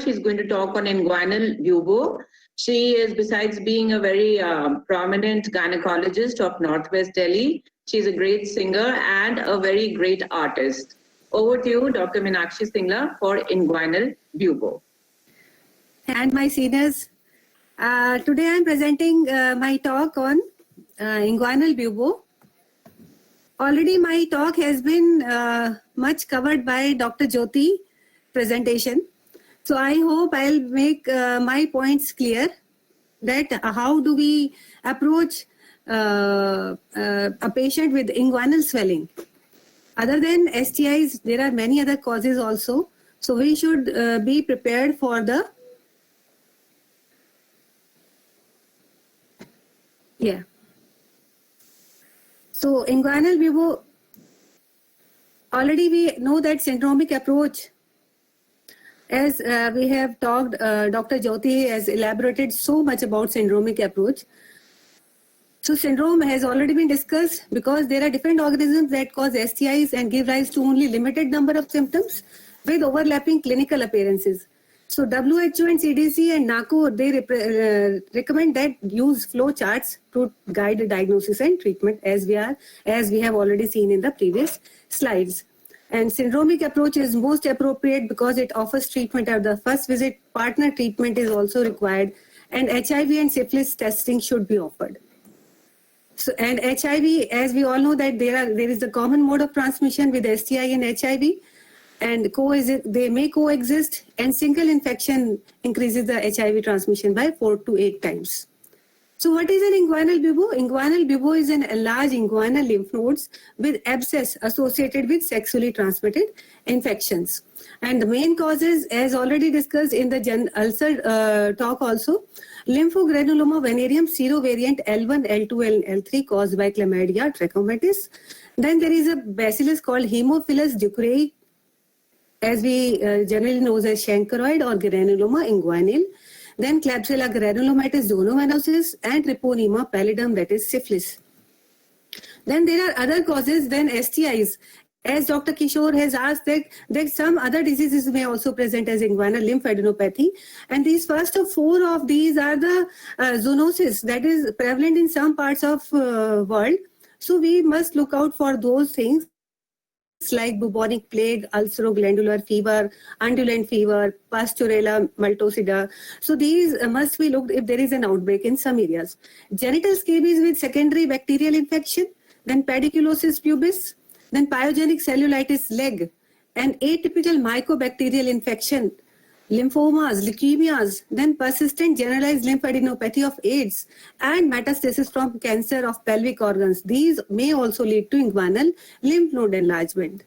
She's going to talk on inguinal bubo. She is, besides being a very prominent gynecologist of Northwest Delhi, she's a great singer and a very great artist. Over to you, Dr. Meenakshi Singla, for inguinal bubo. And my seniors, today I'm presenting my talk on inguinal bubo. Already my talk has been much covered by Dr. Jyoti presentation. So I hope I'll make my points clear that how do we approach a patient with inguinal swelling. Other than STIs, there are many other causes also. So we should be prepared for the So inguinal bubo, already we know that syndromic approach, as we have talked, Dr. Jyoti has elaborated so much about syndromic approach. So syndrome has already been discussed because there are different organisms that cause STIs and give rise to only limited number of symptoms with overlapping clinical appearances. So WHO and CDC and NACO, they recommend that use flow charts to guide the diagnosis and treatment as we have already seen in the previous slides. And syndromic approach is most appropriate because it offers treatment at the first visit. Partner treatment is also required, and HIV and syphilis testing should be offered. So, and HIV, as we all know that there is the common mode of transmission with STI and HIV. And they may coexist, and single infection increases the HIV transmission by 4 to 8 times. So what is an inguinal bubo? Inguinal bubo is an enlarged inguinal lymph nodes with abscess associated with sexually transmitted infections. And the main causes, as already discussed in the ulcer talk also, lymphogranuloma venereum serovariant L1, L2, and L3 caused by chlamydia trachomatis. Then there is a bacillus called Haemophilus ducreyi, as we generally know as chancroid or granuloma inguinal, then Klebsiella granulomatis zonovenosus, and Treponema pallidum, that is syphilis. Then there are other causes than STIs. As Dr. Kishore has asked that some other diseases may also present as inguinal lymphadenopathy, and these first of 4 of these are the zoonosis that is prevalent in some parts of world. So we must look out for those things like bubonic plague, ulceroglandular fever, undulant fever, Pasteurella multocida. So these must be looked if there is an outbreak in some areas. Genital scabies with secondary bacterial infection, then pediculosis pubis, then pyogenic cellulitis leg, and atypical mycobacterial infection, lymphomas, leukemias, then persistent generalized lymphadenopathy of AIDS, and metastasis from cancer of pelvic organs. These may also lead to inguinal lymph node enlargement.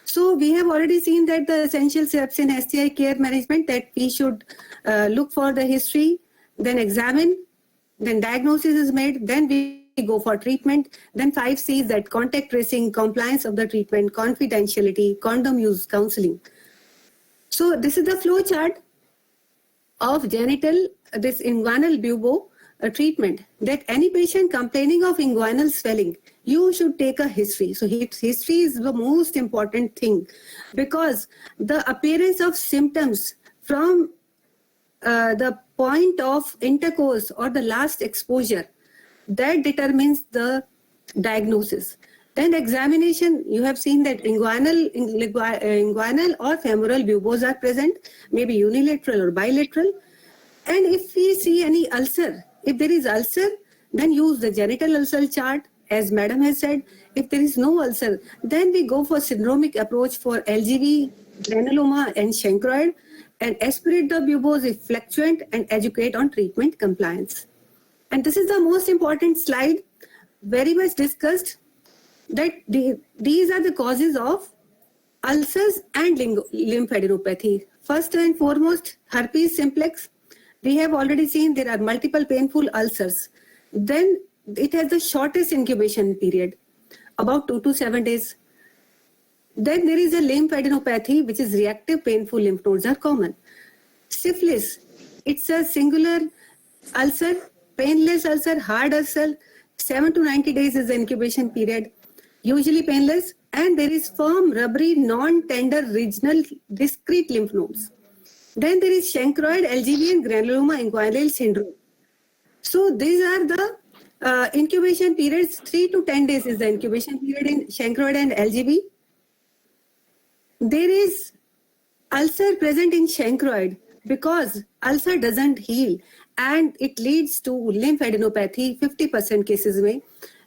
So we have already seen that the essential steps in STI care management, that we should look for the history, then examine, then diagnosis is made, then we go for treatment, then 5 C's, that contact tracing, compliance of the treatment, confidentiality, condom use, counseling. So this is the flow chart of this inguinal bubo treatment, that any patient complaining of inguinal swelling, you should take a history. So history is the most important thing, because the appearance of symptoms from the point of intercourse or the last exposure, that determines the diagnosis. Then examination, you have seen that inguinal or femoral bubos are present, maybe unilateral or bilateral. And if we see any ulcer, if there is ulcer, then use the genital ulcer chart, as madam has said. If there is no ulcer, then we go for syndromic approach for LGV, granuloma, and chancroid, and aspirate the bubos if fluctuant, and educate on treatment compliance. And this is the most important slide, very much discussed, that these are the causes of ulcers and lymphadenopathy. First and foremost, herpes simplex. We have already seen there are multiple painful ulcers. Then it has the shortest incubation period, about 2 to 7 days. Then there is a lymphadenopathy, which is reactive painful lymph nodes are common. Syphilis, it's a singular ulcer, painless ulcer, hard ulcer. 7 to 90 days is the incubation period, usually painless, and there is firm, rubbery, non-tender, regional, discrete lymph nodes. Then there is chancroid, LGV, and granuloma inguinal syndrome. So these are the incubation periods. 3 to 10 days is the incubation period in chancroid and LGV. There is ulcer present in chancroid because ulcer doesn't heal and it leads to lymphadenopathy 50% cases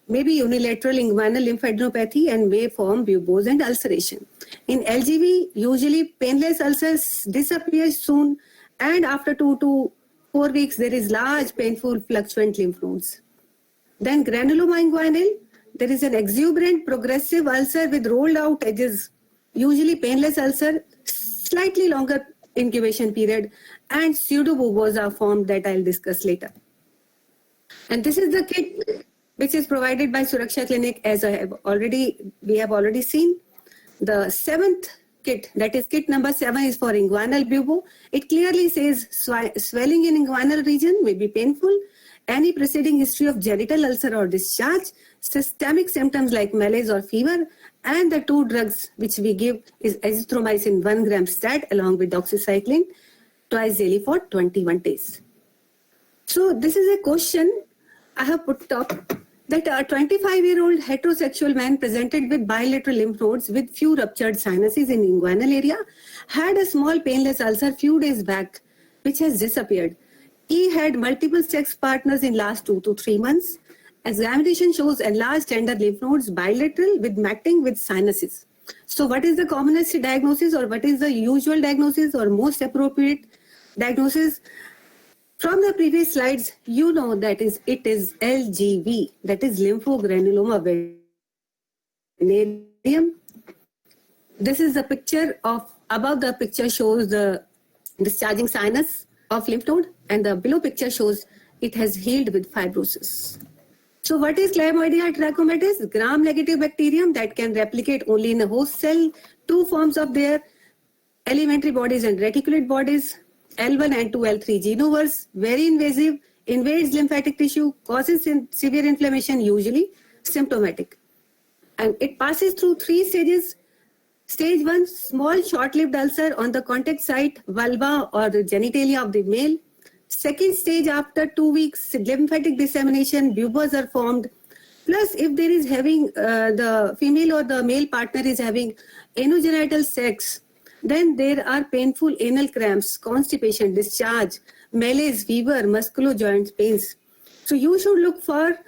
maybe unilateral inguinal lymphadenopathy and may form buboes and ulceration. In LGV, usually painless ulcers disappear soon and after 2 to 4 weeks there is large painful fluctuant lymph nodes. Then granuloma inguinal, there is an exuberant progressive ulcer with rolled out edges, usually painless ulcer, slightly longer incubation period, and pseudobubos are formed that I'll discuss later. And this is the kit which is provided by Suraksha Clinic, as we have already seen. The 7th kit, that is kit number 7, is for inguinal bubo. It clearly says swelling in inguinal region may be painful, any preceding history of genital ulcer or discharge, systemic symptoms like malaise or fever, and the 2 drugs which we give is azithromycin 1 gram stat along with doxycycline twice daily for 21 days. So this is a question I have put up, that a 25-year-old heterosexual man presented with bilateral lymph nodes with few ruptured sinuses in inguinal area had a small painless ulcer few days back which has disappeared. He had multiple sex partners in last 2 to 3 months. Examination shows enlarged tender lymph nodes bilateral with matting with sinuses. So what is the commonest diagnosis, or what is the usual diagnosis or most appropriate diagnosis? From the previous slides, you know that it is LGV, that is lymphogranuloma venereum. This is the picture of, above the picture shows the discharging sinus of lymph node, and the below picture shows it has healed with fibrosis. So what is Chlamydia trachomatis? Gram-negative bacterium that can replicate only in a host cell, 2 forms of their elementary bodies and reticulate bodies. L1 and 2 L3 genovars, very invasive, invades lymphatic tissue, causes severe inflammation, usually symptomatic. And it passes through 3 stages. Stage 1, small short-lived ulcer on the contact site, vulva or the genitalia of the male. Second stage, after 2 weeks, lymphatic dissemination, buboes are formed. Plus, if there is having the female or the male partner is having anogenital sex, then there are painful anal cramps, constipation, discharge, malaise, fever, muscular joint pains. So you should look for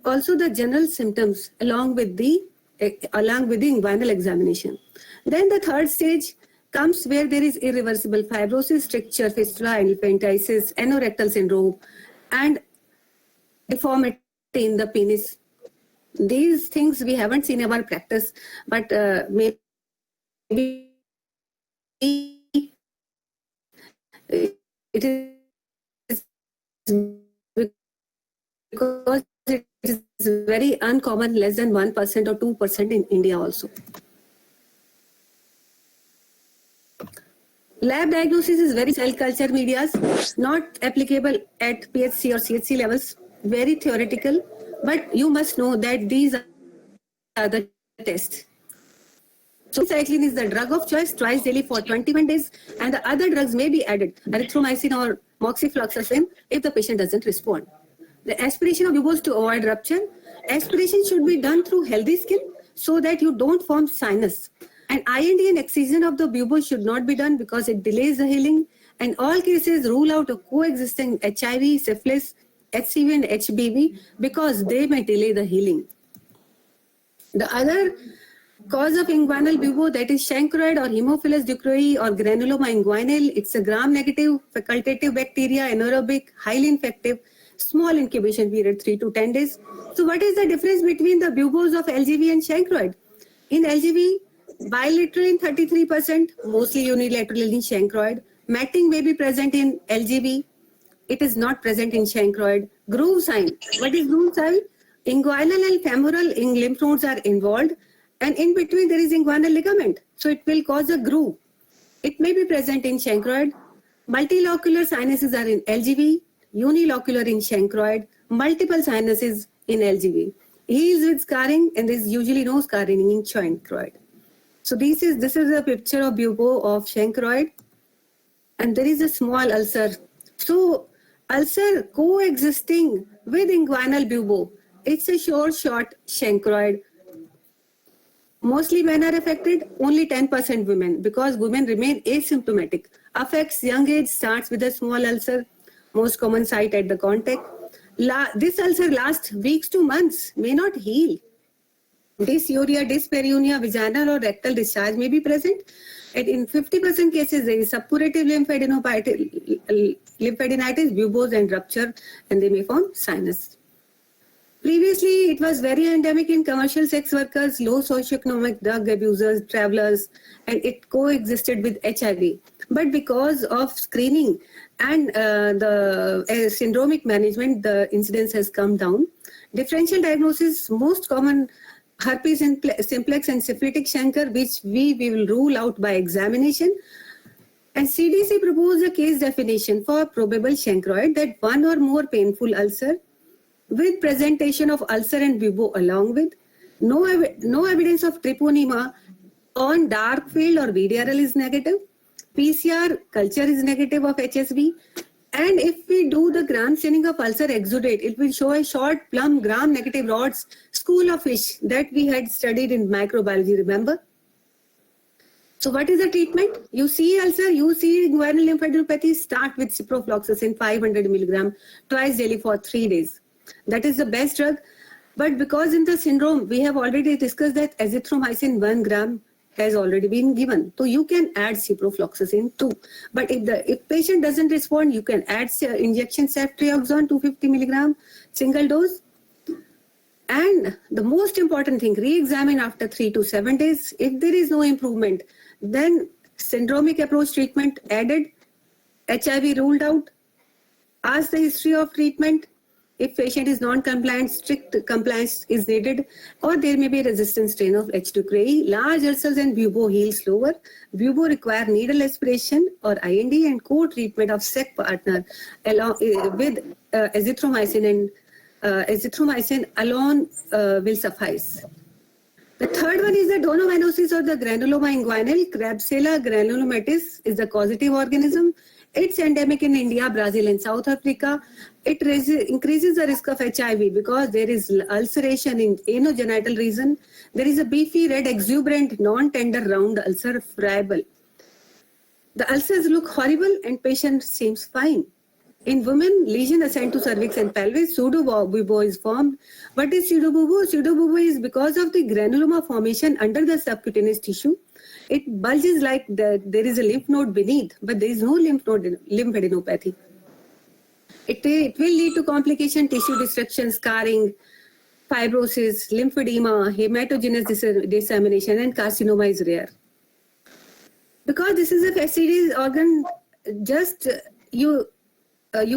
also the general symptoms along with the inguinal examination. Then the third stage comes where there is irreversible fibrosis, stricture, fistula, elephantiasis, anorectal syndrome, and deformity in the penis. These things we haven't seen in our practice, but maybe it is because it is very uncommon, less than 1% or 2% in India also. Lab diagnosis is very cell culture medias, not applicable at PHC or CHC levels, very theoretical, but you must know that these are the tests. So cycline is the drug of choice twice daily for 21 days, and the other drugs may be added, erythromycin or moxifloxacin, if the patient doesn't respond. The aspiration of buboes to avoid rupture. Aspiration should be done through healthy skin so that you don't form sinus. And IND and excision of the buboes should not be done because it delays the healing. And all cases rule out a coexisting HIV, syphilis, HCV and HBV because they may delay the healing. The other cause of inguinal bubo, that is chancroid or Haemophilus ducreyi or granuloma inguinal, it's a gram-negative facultative bacteria, anaerobic, highly infective, small incubation period 3 to 10 days. So what is the difference between the buboes of LGV and chancroid? In LGV, bilateral in 33%, mostly unilateral in chancroid. Matting may be present in LGV. It is not present in chancroid. Groove sign. What is groove sign? Inguinal and femoral lymph nodes are involved, and in between there is inguinal ligament. So it will cause a groove. It may be present in chancroid. Multilocular sinuses are in LGV, unilocular in chancroid, multiple sinuses in LGV. Heals with scarring, and there is usually no scarring in chancroid. So this is a picture of bubo of chancroid, and there is a small ulcer. So ulcer coexisting with inguinal bubo. It's a short chancroid. Mostly men are affected, only 10% women, because women remain asymptomatic. Affects young age, starts with a small ulcer, most common site at the contact. This ulcer lasts weeks to months, may not heal. Dysuria, dyspareunia, vaginal or rectal discharge may be present. And in 50% cases, there is suppurative lymphadenitis, buboes and rupture, and they may form sinus. Previously, it was very endemic in commercial sex workers, low socioeconomic drug abusers, travelers, and it coexisted with HIV. But because of screening and the syndromic management, the incidence has come down. Differential diagnosis, most common herpes simplex and syphilitic chancre, which we will rule out by examination. And CDC proposed a case definition for probable chancroid, that one or more painful ulcer with presentation of ulcer and bubo, along with no evidence of treponema on dark field or VDRL is negative. PCR culture is negative of HSV. And if we do the gram staining of ulcer exudate, it will show a short plumb gram negative rods, school of fish that we had studied in microbiology, remember? So what is the treatment? You see ulcer, you see inguinal lymphadenopathy, start with ciprofloxacin 500 milligram twice daily for 3 days. That is the best drug. But because in the syndrome, we have already discussed that azithromycin 1 gram has already been given. So you can add ciprofloxacin too. But if patient doesn't respond, you can add injection ceftriaxone 250 milligram single dose. And the most important thing, re-examine after 3 to 7 days. If there is no improvement, then syndromic approach treatment added, HIV ruled out, ask the history of treatment. If patient is non-compliant, strict compliance is needed, or there may be a resistant strain of H2 Large ulcers and bubo heal slower. Bubo require needle aspiration or IND and co-treatment of SEC partner along with azithromycin, and azithromycin alone will suffice. The third one is the donovanosis or the granuloma inguinal. Klebsiella granulomatis is the causative organism. It's endemic in India, Brazil, and South Africa. It increases the risk of HIV because there is ulceration in anogenital region. There is a beefy, red, exuberant, non-tender, round ulcer, friable. The ulcers look horrible and patient seems fine. In women, lesion ascend to cervix and pelvis. Pseudobubo is formed. What is pseudobubo? Pseudobubo is because of the granuloma formation under the subcutaneous tissue. It bulges like there is a lymph node beneath, but there is no lymphadenopathy. It will lead to complication, tissue destruction, scarring, fibrosis, lymphedema, hematogenous dissemination, and carcinoma is rare. Because this is a fastidious organ, just you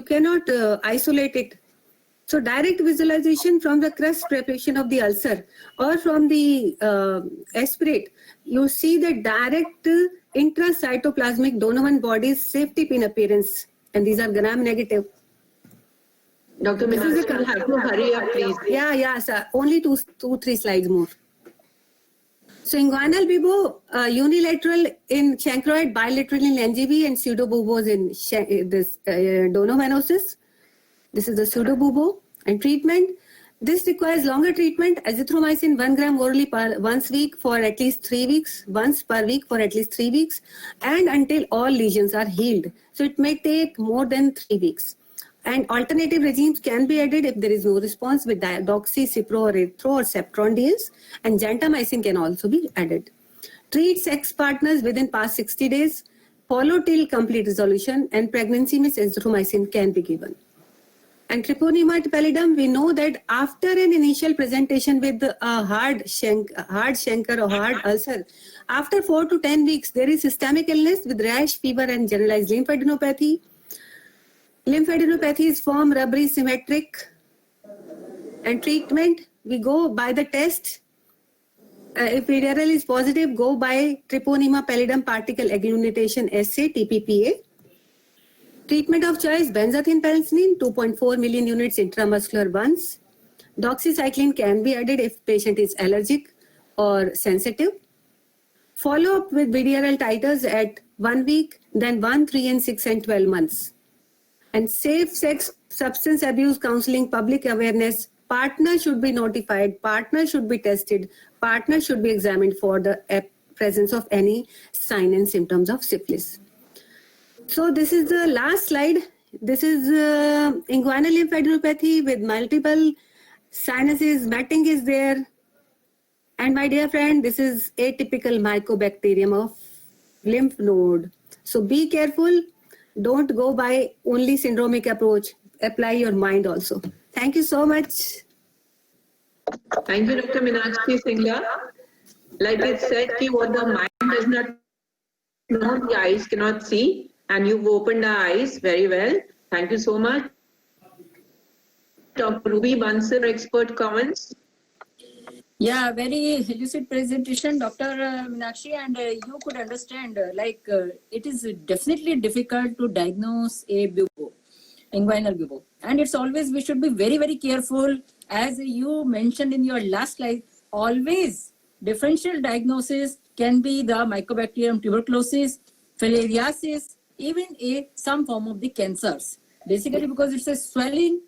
cannot isolate it. So direct visualization from the crust preparation of the ulcer or from the aspirate, you see the direct intracytoplasmic Donovan bodies safety pin appearance, and these are gram negative. Dr. Minhas, you'll have to hurry up, please. Yeah, sir. Only 2-3 slides more. So inguinal bubo, unilateral in chancroid, bilateral in NGB, and pseudobubos in this donovanosis. This is the pseudobubo. And treatment, this requires longer treatment, azithromycin 1 gram orally once week for at least 3 weeks, once per week for at least 3 weeks, and until all lesions are healed. So it may take more than 3 weeks. And alternative regimes can be added if there is no response with doxy, cipro, or erythro, or Septron DS, and gentamicin can also be added. Treat sex partners within past 60 days, follow till complete resolution, and pregnancy means azithromycin can be given. And treponema pallidum, we know that after an initial presentation with a hard chancre or hard ulcer, after 4 to 10 weeks, there is systemic illness with rash, fever, and generalized lymphadenopathy. Lymphadenopathy is form rubbery symmetric. And treatment, we go by the test. If VDRL is positive, go by treponema pallidum particle agglutination assay, TPPA. Treatment of choice, benzathine penicillin, 2.4 million units intramuscular once. Doxycycline can be added if patient is allergic or sensitive. Follow up with VDRL titers at 1 week, then 1, 3, and 6 and 12 months. And safe sex, substance abuse counseling, public awareness. Partner should be notified, partner should be tested, partner should be examined for the presence of any sign and symptoms of syphilis. So this is the last slide. This is inguinal lymphadenopathy with multiple sinuses, matting is there. And my dear friend, this is atypical mycobacterium of lymph node. So be careful. Don't go by only syndromic approach. Apply your mind also. Thank you so much. Thank you, Dr. Meenakshi Singla. Like it said, what the mind does not know, the eyes cannot see. And you've opened our eyes very well. Thank you so much. Dr. Ruby Bansal, expert comments. Yeah, very lucid presentation, Dr. Meenakshi, and you could understand, it is definitely difficult to diagnose a bubo, inguinal bubo. And it's always, we should be very, very careful. As you mentioned in your last slide, always differential diagnosis can be the Mycobacterium tuberculosis, filariasis, even some form of the cancers. Basically, because it's a swelling,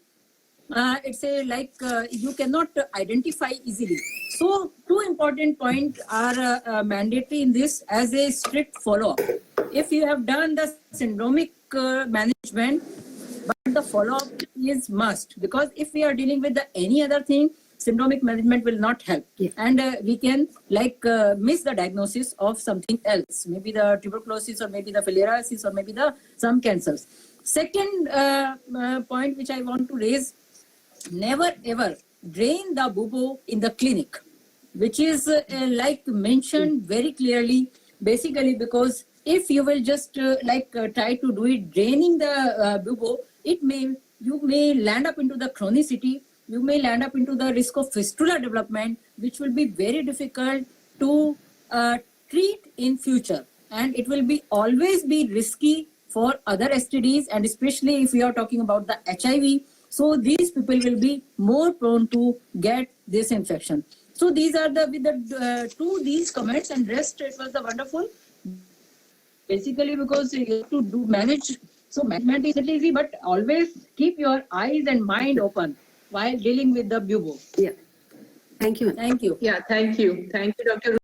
you cannot identify easily. So two important points are mandatory in this as a strict follow-up. If you have done the syndromic management, but the follow-up is must, because if we are dealing with any other thing, syndromic management will not help. Yeah. And we can miss the diagnosis of something else, maybe the tuberculosis or maybe the filariasis or maybe some cancers. Second point which I want to raise, never ever drain the bubo in the clinic, which is mentioned very clearly, basically because if you will just try to do it draining the bubo, you may land up into the chronicity, you may land up into the risk of fistula development, which will be very difficult to treat in future, and it will be always be risky for other STDs, and especially if we are talking about the HIV. So these people will be more prone to get this infection. So these are these comments, and rest it was the wonderful. Basically because you have to manage. So management is not easy, but always keep your eyes and mind open while dealing with the bubo. Yeah. Thank you. Thank you. Yeah, thank you. Thank you, Dr.